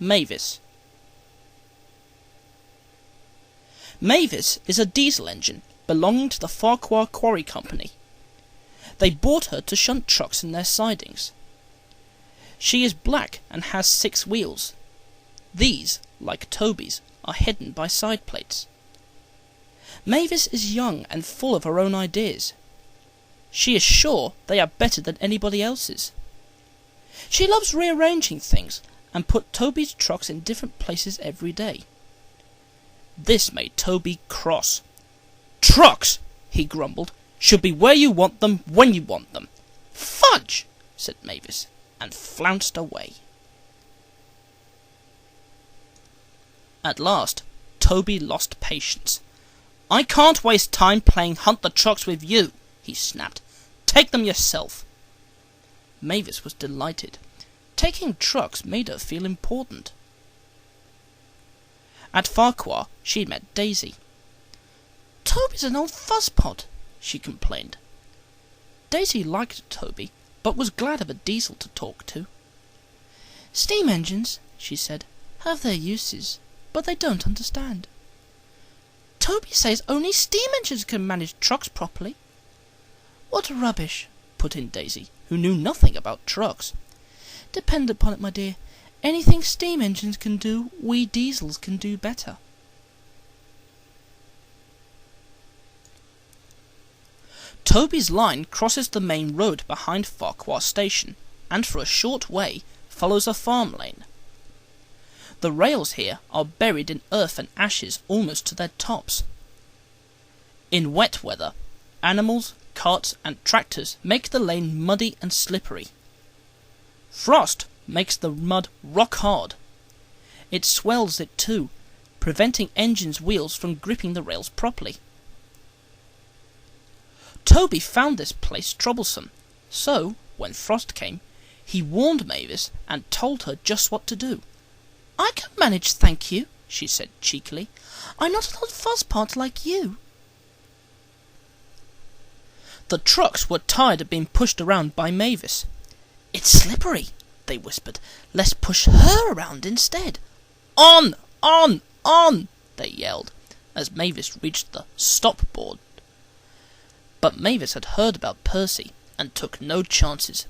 Mavis. Mavis is a diesel engine belonging to the Farquhar Quarry Company. They bought her to shunt trucks in their sidings. She is black and has 6 wheels. These, like Toby's, are hidden by side plates. Mavis is young and full of her own ideas. She is sure they are better than anybody else's. She loves rearranging things and put Toby's trucks in different places every day. This made Toby cross. "Trucks," he grumbled, "should be where you want them when you want them." "Fudge!" said Mavis, and flounced away. At last, Toby lost patience. "I can't waste time playing hunt the trucks with you," he snapped. "Take them yourself." Mavis was delighted. Taking trucks made her feel important. At Farquhar, she met Daisy. "Toby's an old fusspot," she complained. Daisy liked Toby, but was glad of a diesel to talk to. "Steam engines," she said, "have their uses, but they don't understand. Toby says only steam engines can manage trucks properly." "What rubbish," put in Daisy, who knew nothing about trucks. "Depend upon it, my dear, anything steam engines can do, we diesels can do better." Toby's line crosses the main road behind Farquhar Station, and for a short way follows a farm lane. The rails here are buried in earth and ashes almost to their tops. In wet weather, animals, carts and tractors make the lane muddy and slippery. Frost makes the mud rock hard. It swells it too, preventing engines' wheels from gripping the rails properly. Toby found this place troublesome, so, when frost came, he warned Mavis and told her just what to do. "I can manage, thank you," she said cheekily. "I'm not an old fusspot like you." The trucks were tired of being pushed around by Mavis. "It's slippery," they whispered. "Let's push her around instead." "On! On! On!" they yelled, as Mavis reached the stop board. But Mavis had heard about Percy and took no chances.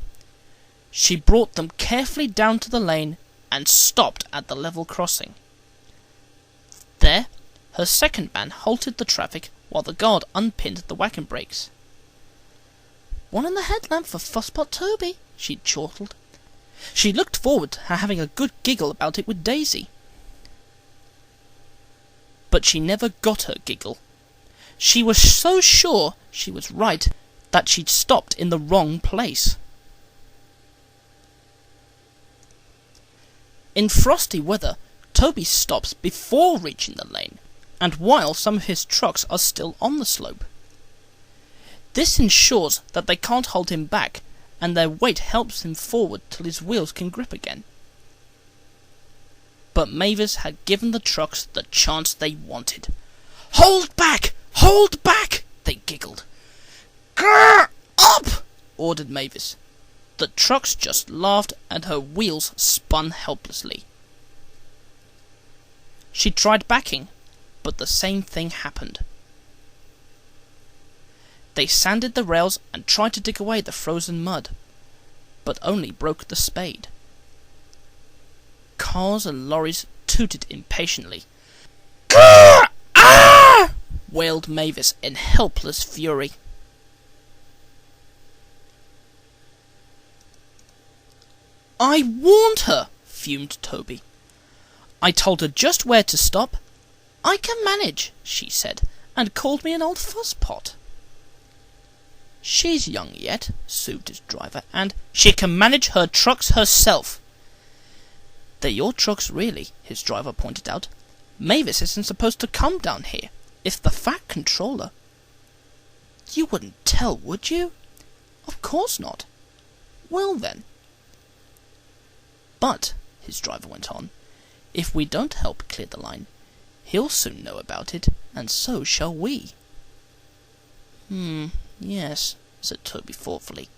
She brought them carefully down to the lane and stopped at the level crossing. There, her second man halted the traffic while the guard unpinned the wagon brakes. "One in the headlamp for Fusspot Toby," she chortled. She looked forward to having a good giggle about it with Daisy. But she never got her giggle. She was so sure she was right that she'd stopped in the wrong place. In frosty weather, Toby stops before reaching the lane, and while some of his trucks are still on the slope. This ensures that they can't hold him back, and their weight helps him forward till his wheels can grip again. But Mavis had given the trucks the chance they wanted. "Hold back! Hold back!" they giggled. "Grrr! Up!" ordered Mavis. The trucks just laughed and her wheels spun helplessly. She tried backing, but the same thing happened. They sanded the rails and tried to dig away the frozen mud, but only broke the spade. Cars and lorries tooted impatiently. "Grrr! Ah!" wailed Mavis in helpless fury. "I warned her," fumed Toby. "I told her just where to stop. 'I can manage,' she said, and called me an old fusspot." "She's young yet," soothed his driver, "and she can manage her trucks herself." "They're your trucks, really," his driver pointed out. "Mavis isn't supposed to come down here. If the Fat Controller—" "You wouldn't tell, would you?" "Of course not." "Well then." "But," his driver went on, "if we don't help clear the line, he'll soon know about it, and so shall we." Yes," said Toby thoughtfully.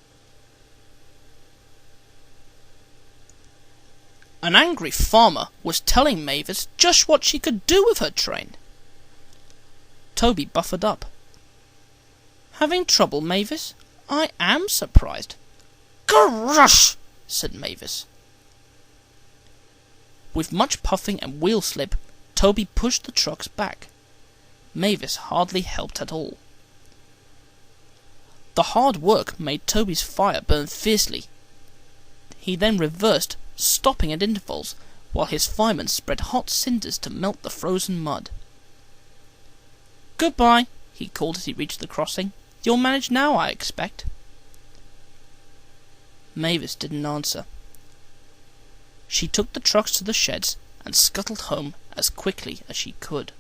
An angry farmer was telling Mavis just what she could do with her train. Toby buffered up. "Having trouble, Mavis? I am surprised." "Gosh!" said Mavis. With much puffing and wheel slip, Toby pushed the trucks back. Mavis hardly helped at all. The hard work made Toby's fire burn fiercely. He then reversed, stopping at intervals, while his firemen spread hot cinders to melt the frozen mud. "Goodbye," he called as he reached the crossing. "You'll manage now, I expect." Mavis didn't answer. She took the trucks to the sheds and scuttled home as quickly as she could.